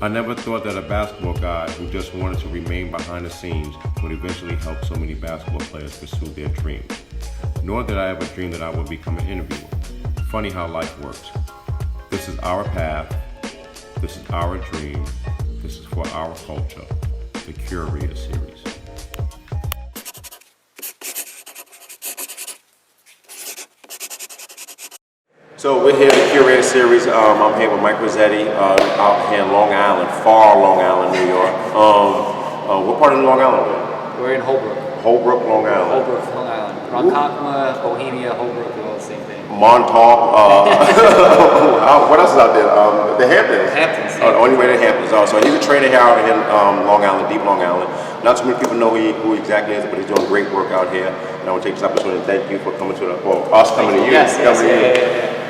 I never thought that a basketball guy who just wanted to remain behind the scenes would eventually help so many basketball players pursue their dreams. Nor did I ever dream that I would become an interviewer. Funny how life works. This is our path. This is our dream. This is for our culture. The Curator Series. So we're here in the Curator Series. I'm here with Michael Rossetti out here in Long Island, far Long Island, New York. What part of Long Island are we? We're in Holbrook. Holbrook, Long Island. Holbrook, Long Island. Ronkonkoma, Bohemia, Holbrook, they're all the same thing. Montauk. What else is out there? The Hamptons. Hamptons. Only way to Hamptons. So he's a trainer here out in Long Island, deep Long Island. Not too many people know who he exactly is, but he's doing great work out here. And I want to take this opportunity to thank you for coming to us coming to you. Yes.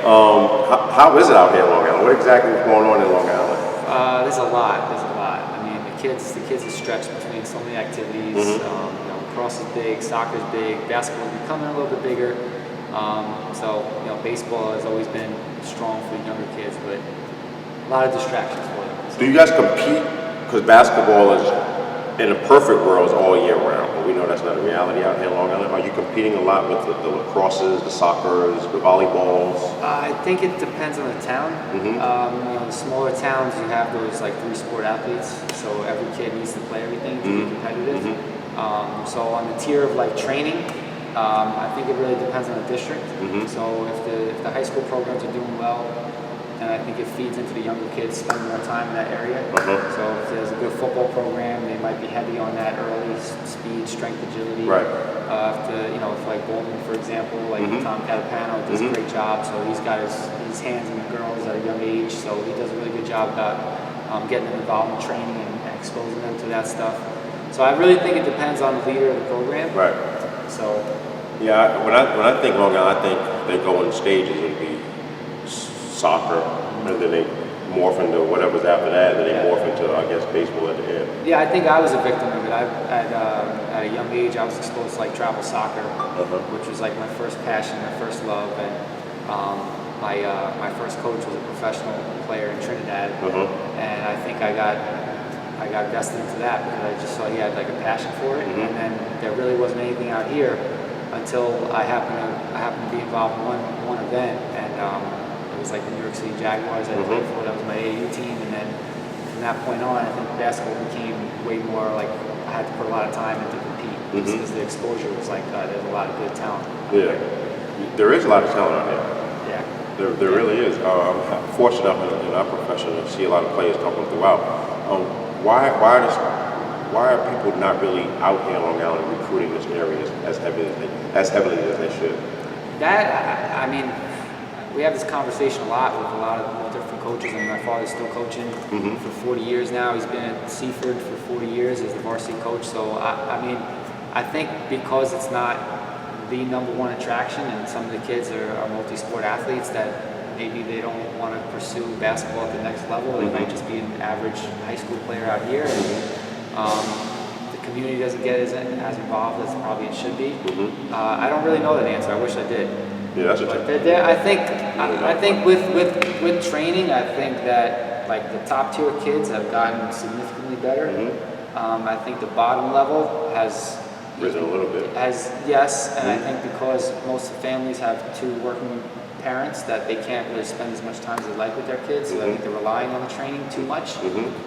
How is it out here in Long Island? What exactly is going on in Long Island? There's a lot. I mean, the kids are stretched between so many activities. Lacrosse is big, soccer is big, basketball is becoming a little bit bigger. Baseball has always been strong for the younger kids, but a lot of distractions for them. So. Do you guys compete? Because basketball is, in a perfect world, is all year round, but we know that's not a reality out here in Long Island. Are you competing a lot with the lacrosses, the soccers, the volleyballs? I think it depends on the town. The smaller towns, you have those like 3-sport athletes, so every kid needs to play everything to be competitive. So on the tier of like training, I think it really depends on the district. So if the high school programs are doing well, and I think it feeds into the younger kids spending more time in that area. So if there's a good football program, they might be heavy on that early speed, strength, agility. Right. If like Baldwin, for example, like Tom Catapano does a great job. So he's got his hands on the girls at a young age. So he does a really good job about getting them involved in training and exposing them to that stuff. So I really think it depends on the leader of the program. Right. So. Yeah, when I think Long Island, I think they go in stages. It'd be soccer, and then they morph into whatever's after that, and then they morph into, I guess, baseball at the end. Yeah, I think I was a victim of it. At a young age, I was exposed to like travel soccer, which was like my first passion, my first love, and my first coach was a professional player in Trinidad, and I think I got vested into that because I just saw he had like a passion for it, and then there really wasn't anything out here until I happened to be involved in one event, and it was like the New York City Jaguars I played for. That was my AAU team, and then from that point on, I think basketball became way more like I had to put a lot of time in to compete because the exposure was like there's a lot of good talent. There is a lot of talent out here. Yeah, there really is. I'm fortunate enough in our profession to see a lot of players talking throughout. Why are people not really out here in Long Island recruiting this area as heavily as they should? I mean, we have this conversation a lot with a lot of different coaches. I mean, my father's still coaching for 40 years now. He's been at Seaford for 40 years as the varsity coach. So, I think because it's not the #1 attraction and some of the kids are multi-sport athletes that maybe they don't want to pursue basketball at the next level. They might just be an average high school player out here. And, the community doesn't get as involved as probably it should be. I don't really know that answer. I wish I did. Yeah, that's I think with training, I think that like the top tier kids have gotten significantly better. I think the bottom level has risen a little bit. Yes, and I think because most families have 2 working parents that they can't really spend as much time as they like with their kids, so I think they're relying on the training too much.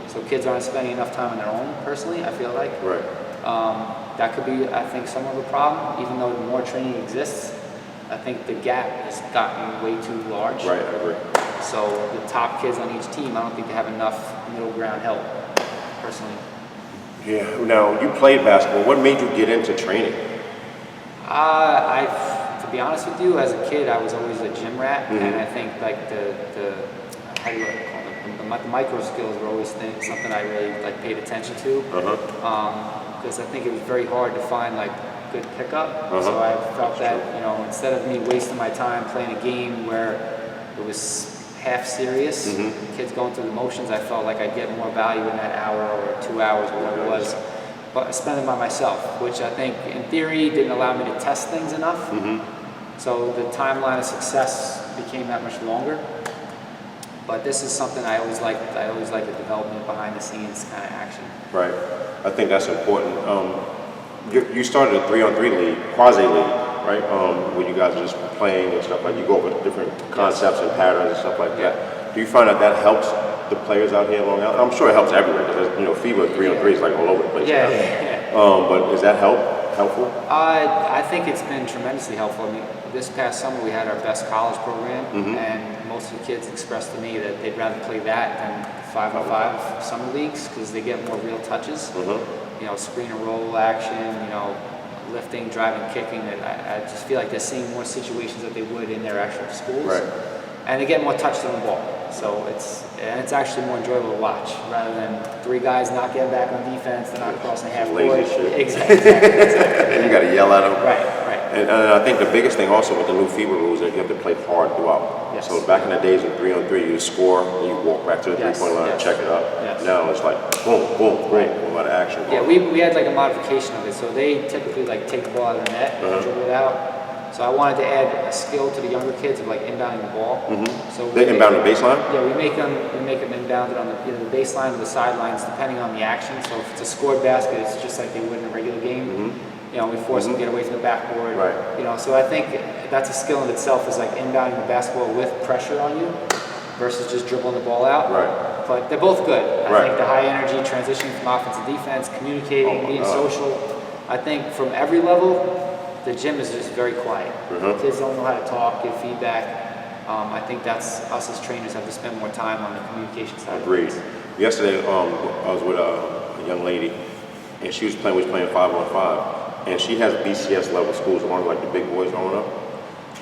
So kids aren't spending enough time on their own. Personally, I feel like that could be, I think, some of the problem. Even though more training exists, I think the gap has gotten way too large. Right, I agree. So the top kids on each team, I don't think they have enough middle ground help. Personally. Yeah. Now you played basketball. What made you get into training? To be honest with you, as a kid, I was always a gym rat, and I think like the how do you call them? The micro skills were always something I really like paid attention to, because I think it was very hard to find like good pickup. So I felt that instead of me wasting my time playing a game where it was half serious, kids going through the motions, I felt like I'd get more value in that hour or 2 hours, whatever it was. But I spent it by myself, which I think in theory didn't allow me to test things enough. So the timeline of success became that much longer. But this is something I always liked. I always like the development behind the scenes kind of action. Right. I think that's important. You started a 3-on-3 league, quasi-league, right? Where you guys are just playing and stuff like you go over different concepts and patterns and stuff like that. Do you find that helps the players out here along out? I'm sure it helps everywhere because FIBA 3-on-3 is like all over the place. But is that helpful? I think it's been tremendously helpful. I mean, this past summer we had our best college program, and most of the kids expressed to me that they'd rather play that than 5-on-5 summer leagues because they get more real touches. Screen and roll action, lifting, driving, kicking. I just feel like they're seeing more situations that they would in their actual schools. Right. And they get more touch on the ball. So it's actually more enjoyable to watch rather than 3 guys not getting back on defense, they're not crossing half court. Exactly. You got to yell at them. Right. And I think the biggest thing also with the new FIBA rules is that you have to play hard throughout. Yes. So back in the days of 3-on-3, you score and you walk back to the three-point line and check it up. Yes. Now it's like boom, boom, boom, a lot of action. Yeah, we had like a modification of it. So they typically like take the ball out of the net and dribble it out. So I wanted to add a skill to the younger kids of like inbounding the ball. So they inbound the baseline? Yeah, we make them inbound it on the baseline or the sidelines depending on the action. So if it's a scored basket, it's just like they would in a regular game. We force them to get away from the backboard. Right. So I think that's a skill in itself is like inbounding the basketball with pressure on you versus just dribbling the ball out. Right. But they're both good. I think the high energy transition from offense to defense, communicating, being social. I think from every level, the gym is just very quiet. Kids don't know how to talk, give feedback. I think that's us as trainers have to spend more time on the communication side. Agreed. Yesterday, I was with a young lady, and she was playing 5-on-5, and she has BCS level schools, along with like the big boys growing up.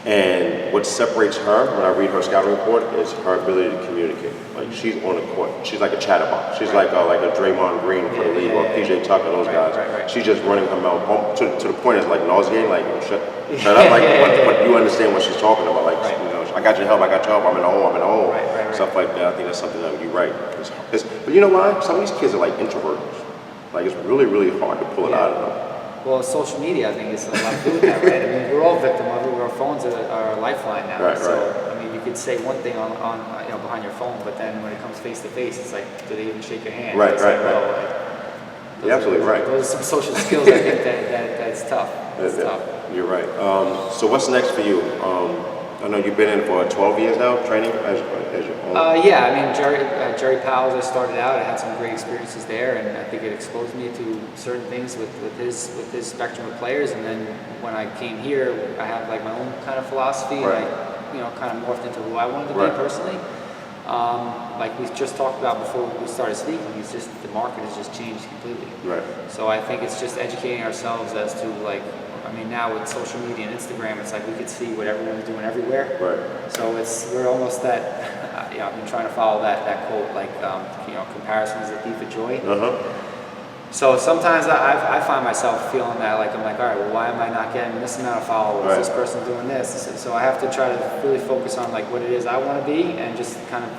And what separates her when I read her scouting report is her ability to communicate. Like she's on the court, she's like a chatterbox. She's like a Draymond Green for the league or PJ Tucker, those guys. She's just running her mouth to the point it's like nauseating. Like shut up, like but you understand what she's talking about. Like I got your help, I'm in the hole, stuff like that. I think that's something that you're right. But you know why? Some of these kids are like introverts. Like it's really, really hard to pull it out of them. Well, social media, I think, is a lot to do with that, right? I mean, we're all victim of it. Our phones are a lifeline now. I mean, you could say one thing on behind your phone, but then when it comes face to face, it's like, do they even shake your hand? Right. You're absolutely right. Those are some social skills. I think that's tough. It's tough. You're right. So what's next for you? I know you've been in for 12 years now, training as your own. Yeah, I mean, Jerry Powell's, I started out. I had some great experiences there, and I think it exposed me to certain things with his spectrum of players. And then when I came here, I have like my own kind of philosophy, and I kind of morphed into who I wanted to be personally. Like we just talked about before we started speaking, it's just the market has just changed completely. Right. So I think it's just educating ourselves as to like. I mean, now with social media and Instagram, it's like we could see what everyone's doing everywhere. Right. So we're almost that. I've been trying to follow that quote, like comparison is the thief of joy. So sometimes I find myself feeling that, like I'm like, all right, well, why am I not getting this amount of followers? This person doing this. So I have to try to really focus on like what it is I want to be, and just kind of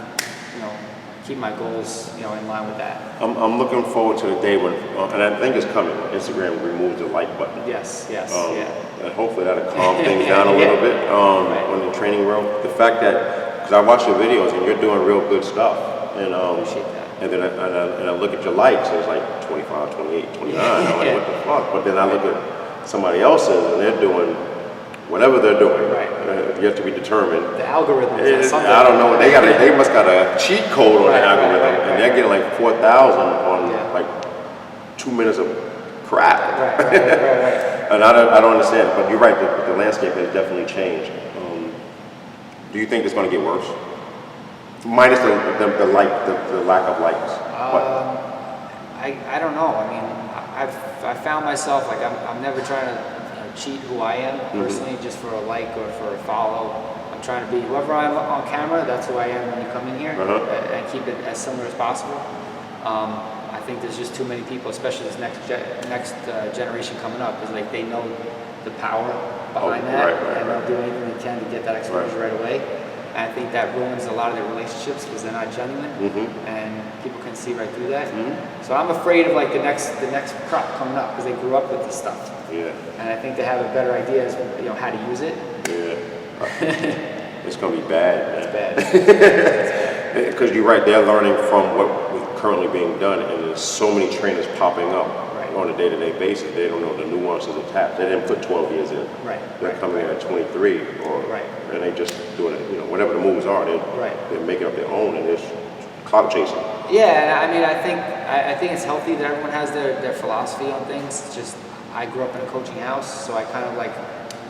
keep my goals in line with that. I'm looking forward to the day when, and I think it's coming, when Instagram removes the like button. Yes. And hopefully that'll calm things down a little bit on the training room. The fact that, because I watch your videos and you're doing real good stuff, and appreciate that. And then I look at your likes, and it's like 25, 28, 29. I'm like, what the fuck? But then I look at somebody else's, and they're doing whatever they're doing. You have to be determined. The algorithm. I don't know. They must got a cheat code on the algorithm, and they're getting like 4,000 on like 2 minutes of crap. And I don't understand. But you're right. The landscape has definitely changed. Do you think it's going to get worse? Minus the lack of likes. I don't know. I mean, I found myself like I'm never trying to cheat who I am personally just for a like or for a follow. I'm trying to be whoever I am on camera. That's who I am when you come in here, and keep it as similar as possible. I think there's just too many people, especially this next generation coming up, is like they know the power behind and they'll do anything they can to get that exposure right away. And I think that ruins a lot of their relationships because they're not genuine, and people can see right through that. So I'm afraid of like the next crop coming up because they grew up with this stuff. And I think they have a better idea as how to use it. It's gonna be bad, man. It's bad. Because you're right, they're learning from what was currently being done, and there's so many trainers popping up on a day-to-day basis. They don't know the nuances of tap. They didn't put 12 years in. Right. They're coming in at 23, and they just doing it. You know, whatever the moves are, they're making up their own, and they're clout chasing. Yeah, and I mean, I think it's healthy that everyone has their philosophy on things. It's just I grew up in a coaching house, so I kind of like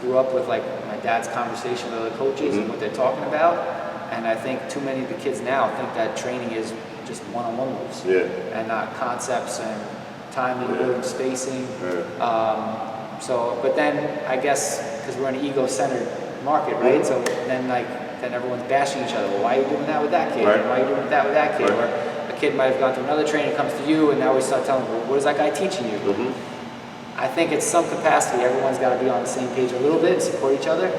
grew up with like my dad's conversation with other coaches and what they're talking about. And I think too many of the kids now think that training is just one-on-one moves and not concepts and timing, rhythm, spacing. So, but then I guess because we're in an ego-centered market, right? So then everyone's bashing each other. Well, why are you doing that with that kid? Why are you doing that with that kid? Or a kid might have gone to another trainer, comes to you, and now we start telling them, well, what is that guy teaching you? I think at some capacity, everyone's got to be on the same page a little bit and support each other.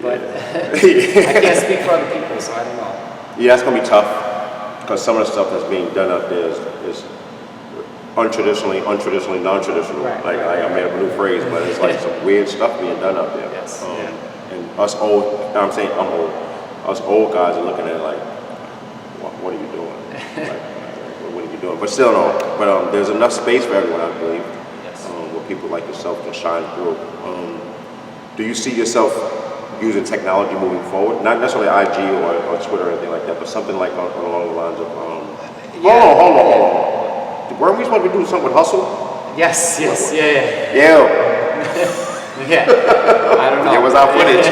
But I can't speak for other people, so I don't know. Yeah, it's going to be tough because some of the stuff that's being done out there is untraditionally, non-traditional. I made up a new phrase, but it's like some weird stuff being done out there. Yes. And us old, I'm saying I'm old, us old guys are looking at it like, what are you doing? What are you doing? But still, no. But there's enough space for everyone, I believe, where people like yourself can shine through. Do you see yourself using technology moving forward? Not necessarily IG or Twitter or anything like that, but something like along the lines of, hold on. Weren't we supposed to be doing something with Hustle? Yes, yeah. Yeah, I don't know. It was our footage.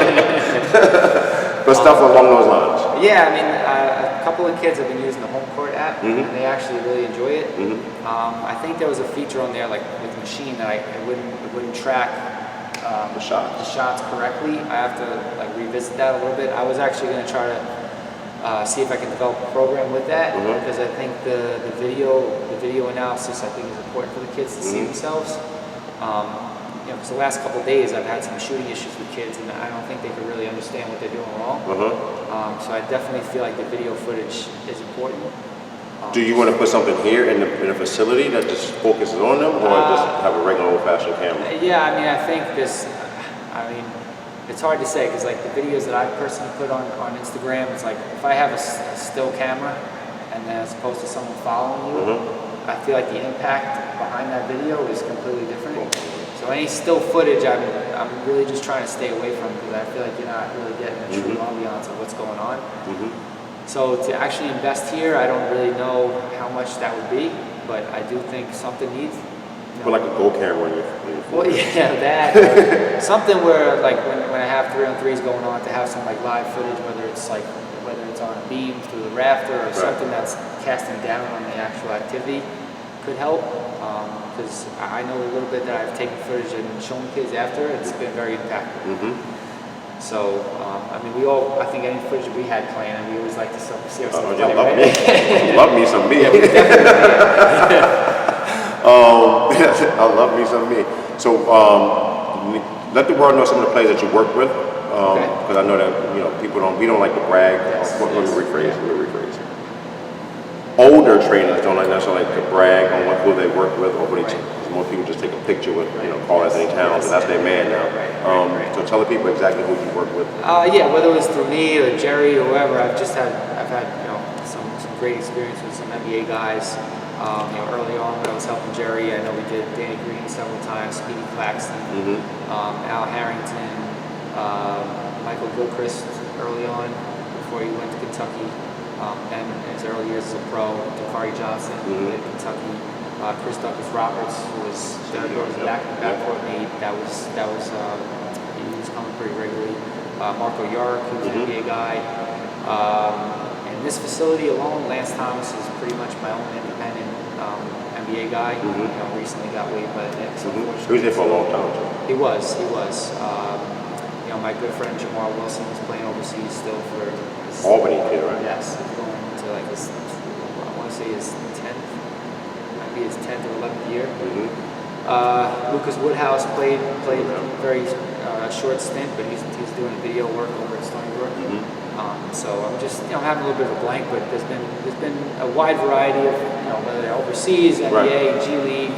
But stuff along those lines. Yeah, I mean, a couple of kids have been using the Home Court app, and they actually really enjoy it. I think there was a feature on there, like with the machine, that it wouldn't track the shots correctly. I have to like revisit that a little bit. I was actually going to try to see if I can develop a program with that, because I think the video analysis I think is important for the kids to see themselves. Because the last couple of days I've had some shooting issues with kids, and I don't think they can really understand what they're doing wrong. So I definitely feel like the video footage is important. Do you want to put something here in a facility that just focuses on them, or just have a regular old-fashioned camera? Yeah, I mean, I think it's hard to say, because like the videos that I personally put on Instagram, it's like if I have a still camera and then as opposed to someone following you, I feel like the impact behind that video is completely different. So any still footage, I'm really just trying to stay away from, because I feel like you're not really getting a true ambiance of what's going on. So to actually invest here, I don't really know how much that would be, but I do think something needs. Put like a Go camera on your well, yeah, that. Something where, like, when I have 3-on-3s going on, to have some like live footage, whether it's on a beam through the rafter or something that's casting down on the actual activity, could help. Because I know a little bit that I've taken footage and shown kids after. It's been very impactful. So, I mean, I think any footage that we had planned, we always like to see ourselves funny, right? Love me some me. I love me some me. So, let the world know some of the players that you work with, because I know that we don't like to brag. Let me rephrase. Older trainers don't necessarily like to brag on who they work with, or most people just take a picture with Carl Anthony Towns, and that's their man now. So tell the people exactly who you work with. Yeah, whether it was through me or Jerry or whoever, I've had some great experience with some NBA guys. Early on when I was helping Jerry, I know we did Danny Green several times, Speedy Claxton, Al Harrington, Michael Gilchrist early on before he went to Kentucky. And in his early years as a pro, Dakari Johnson in Kentucky, Chris Douglas-Roberts, who was Derek Rose's backcourt mate. He was coming pretty regularly. Marco Yarrick, who's an NBA guy. In this facility alone, Lance Thomas is pretty much my own independent NBA guy. Recently got waived by the Knicks. He was there for a long time. He was. My good friend Jamar Wilson is playing overseas still for Albany kid, right? Yes, he's going to like his 10th, might be his 10th or 11th year. Lucas Woodhouse played a very short stint, but he's doing video work over at Stony Brook. So I'm just having a little bit of a blank, but there's been a wide variety of whether they're overseas, NBA, G League.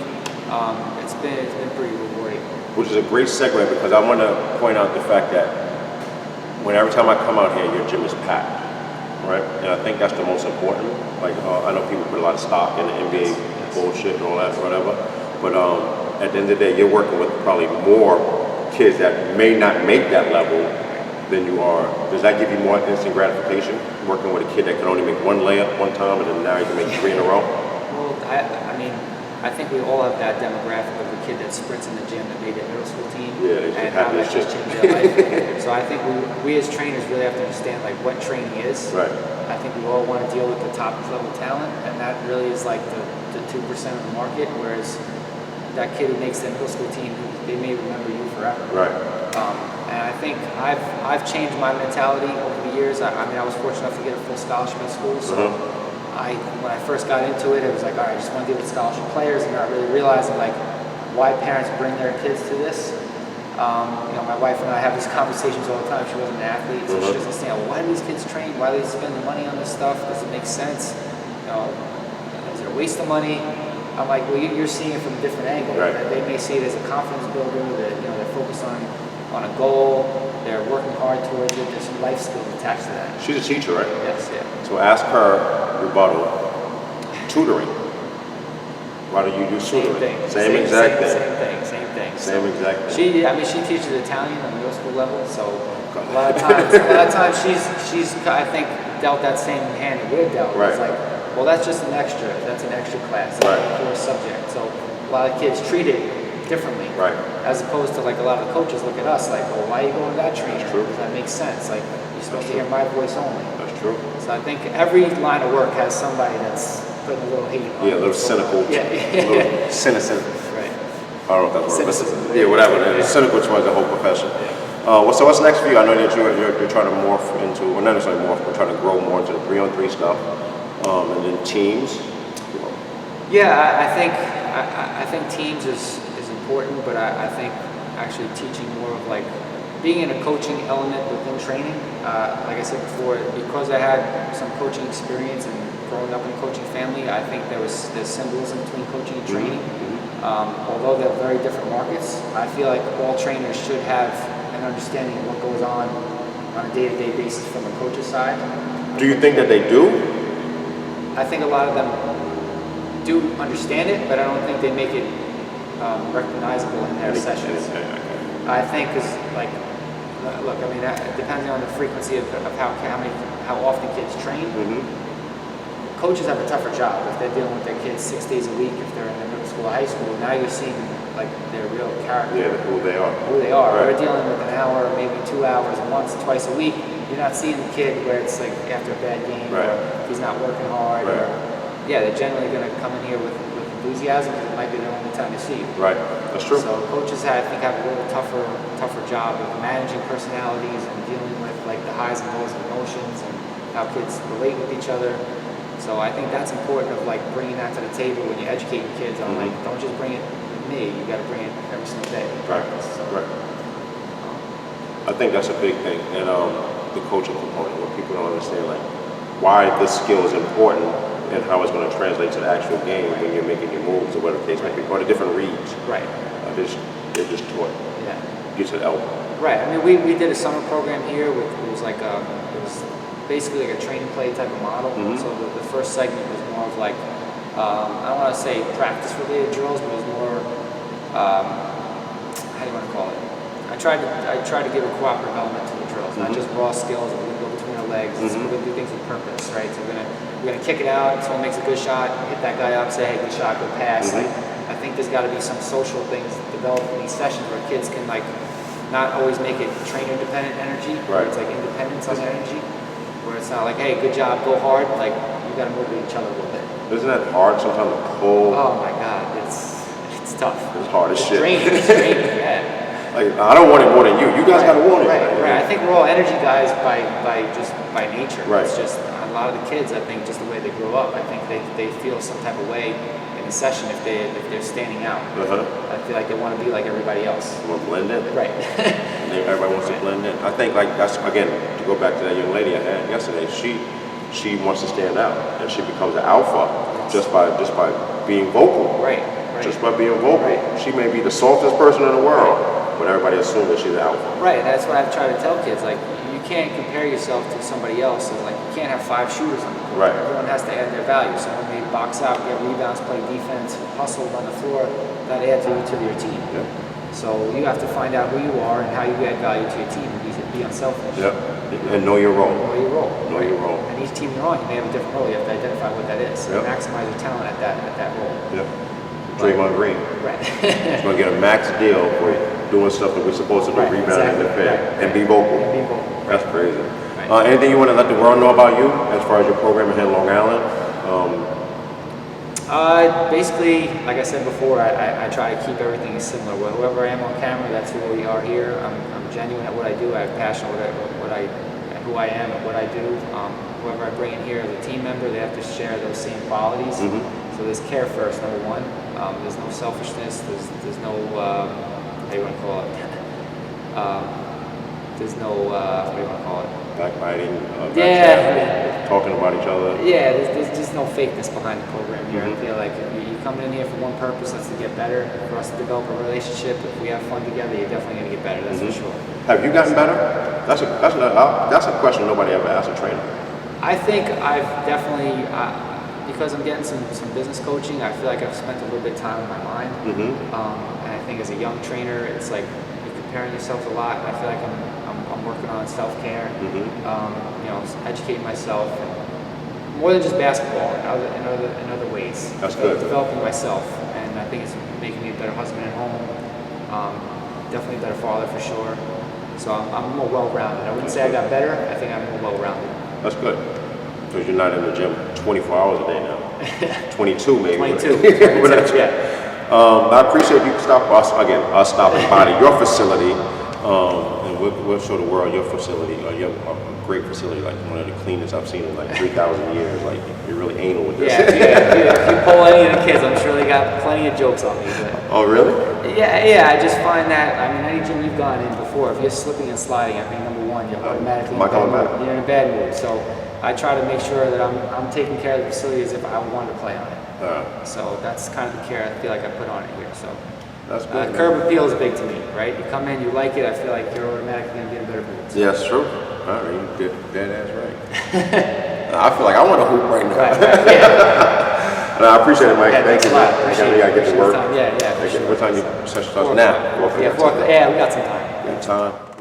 It's been pretty rewarding. Which is a great segue, because I want to point out the fact that every time I come out here, your gym is packed. right? And I think that's the most important. Like, I know people put a lot of stock in the NBA bullshit and all that, whatever. But at the end of the day, you're working with probably more kids that may not make that level than you are. Does that give you more instant gratification, working with a kid that can only make one layup one time and then now you can make 3 in a row? Well, I mean, I think we all have that demographic of the kid that sprints in the gym that made their middle school team, and how that just changed their life. So I think we as trainers really have to understand like what training is. Right. I think we all want to deal with the top level talent, and that really is like the 2% of the market, whereas that kid who makes their middle school team, they may remember you forever. Right. And I think I've changed my mentality over the years. I mean, I was fortunate enough to get a full scholarship at school, so when I first got into it, it was like, all right, I just want to deal with scholarship players, and not really realizing like why parents bring their kids to this. You know, my wife and I have these conversations all the time. She wasn't an athlete, so she doesn't understand, well, why do these kids train? Why do they spend the money on this stuff? Does it make sense? You know, is it a waste of money? I'm like, well, you're seeing it from a different angle. Right. They may see it as a confidence builder. That they're focused on a goal. They're working hard towards it. There's some life skills attached to that. She's a teacher, right? Yes, yeah. So ask her rebuttal. Tutoring. Why do you do tutoring? Same exact thing. Same exact thing. She teaches Italian on the middle school level, so a lot of times she's I think dealt that same hand that we're dealt. Right. It's like, well, that's just an extra. That's an extra class. That's a core subject. So a lot of kids treat it differently. Right. As opposed to like a lot of the coaches look at us like, well, why are you going to that training? That's true. That makes sense. Like you're supposed to hear my voice only. That's true. So I think every line of work has somebody that's putting a little hate on it. A little cynical. Yeah. A little cynicism. Right. I don't know if that's what Cynicism. Yeah, whatever. It's cynical towards the whole profession. So what's next for you? I know that you're trying to morph into, well, not necessarily morph, but trying to grow more into the 3-on-3 stuff, and then teams. Yeah, I think teams is important, but I think actually teaching more of like being in a coaching element within training. Like I said before, because I had some coaching experience and growing up in a coaching family, I think there's symbolism between coaching and training. Although they're very different markets, I feel like all trainers should have an understanding of what goes on a day-to-day basis from a coach's side. Do you think that they do? I think a lot of them do understand it, but I don't think they make it recognizable in their sessions. I think because, like, look, I mean, depending on the frequency of how often kids train, coaches have a tougher job if they're dealing with their kids 6 days a week. If they're in the middle school or high school, now you're seeing like their real character. Yeah, who they are. Who they are. Right. They're dealing with an hour, maybe 2 hours, once, twice a week. You're not seeing the kid where it's like after a bad game, or if he's not working hard, or they're generally going to come in here with enthusiasm because it might be their only time to see you. Right, that's true. So coaches, I think, have a little tougher job of managing personalities and dealing with like the highs and lows of emotions and how kids relate with each other. So I think that's important of like bringing that to the table when you're educating kids on like, don't just bring it with me, you got to bring it every single day. Practice. So, I think that's a big thing, and the coaching component, where people don't understand like why this skill is important and how it's going to translate to the actual game when you're making your moves or whatever the case might be, or the different reads. Right. They're just taught. Yeah. Get to the elbow. Right. I mean, we did a summer program here. It was like it was basically like a train and play type of model. So the first segment was more of like I don't want to say practice related drills, but it was more how do you want to call it? I tried to give a cooperative element to the drills, not just raw skills. We're going to go between our legs. We're going to do things with purpose, right? So we're going to kick it out. Someone makes a good shot, hit that guy up, say, hey, good shot, good pass. Like, I think there's got to be some social things developed in these sessions where kids can like not always make it trainer dependent energy, where it's like independence on energy, where it's not like, hey, good job, go hard. Like you got to motivate each other a little bit. Isn't that hard sometimes to pull? Oh my God, it's tough. It's hard as shit. It's draining, yeah. Like, I don't want it more than you. You guys got to want it. Right. I think we're all energy guys by nature. Right. It's just a lot of the kids, I think, just the way they grow up, I think they feel some type of way in a session if they're standing out. I feel like they want to be like everybody else. You want to blend in. Right. Everybody wants to blend in. I think like that's, again, to go back to that young lady I had yesterday, she wants to stand out, and she becomes an alpha just by being vocal. Right. Just by being vocal. She may be the softest person in the world, but everybody assumes that she's an alpha. Right, that's what I've tried to tell kids. Like, you can't compare yourself to somebody else. So like you can't have 5 shooters on the court. Right. Everyone has to add their value. So when they box out, get rebounds, play defense, hustle on the floor, that adds value to your team. Yep. So you have to find out who you are and how you add value to your team and be unselfish. Yep. And know your role. Know your role. Know your role. And each team you're on, you may have a different role. You have to identify what that is. So maximize your talent at that role. Yep. Draymond Green. Right. He's going to get a max deal for doing stuff that we're supposed to do, rebounding and defend, and be vocal. And be vocal. That's crazy. Right. Anything you want to let the world know about you as far as your program here in Long Island? Basically, like I said before, I try to keep everything similar. Whoever I am on camera, that's who we are here. I'm genuine at what I do. I have passion who I am and what I do. Whoever I bring in here as a team member, they have to share those same qualities. So there's care first, number one. There's no selfishness. There's no how do you want to call it? There's no what do you want to call it? Backbiting. Talking about each other. Yeah, there's just no fakeness behind the program here. I feel like you're coming in here for one purpose, that's to get better, for us to develop a relationship. If we have fun together, you're definitely going to get better, that's for sure. Have you gotten better? That's a question nobody ever asked a trainer. I think I've definitely, because I'm getting some business coaching, I feel like I've spent a little bit of time in my mind. And I think as a young trainer, it's like you're comparing yourself a lot. I feel like I'm working on self-care, you know, educating myself, and more than just basketball, in other ways. That's good. Developing myself, and I think it's making me a better husband at home, definitely a better father for sure. So I'm more well-rounded. I wouldn't say I got better, I think I'm more well-rounded. That's good, because you're not in the gym 24 hours a day now. 22 maybe. 22. Yeah. I appreciate you us stopping by to your facility. And we'll show the world your facility. You have a great facility, like one of the cleanest I've seen in like 3,000 years. Like you're really anal with this. If you poll any of the kids, I'm sure they got plenty of jokes on me. But oh, really? Yeah. I just find that, I mean, any gym you've gone in before, if you're slipping and sliding, I think number one, you're automatically you're in a bad mood. So I try to make sure that I'm taking care of the facility as if I wanted to play on it. So that's kind of the care I feel like I put on it here. So. That's good. Curb appeal is big to me, right? You come in, you like it, I feel like you're automatically going to be in a better mood. So. Yeah, that's true. All right, you did dead ass right. I feel like I want to hoop right now. Right, yeah. No, I appreciate it, Mike. Thank you. Appreciate I gotta get to work. Yeah. What time you session starts now? Yeah, we got some time. Good time.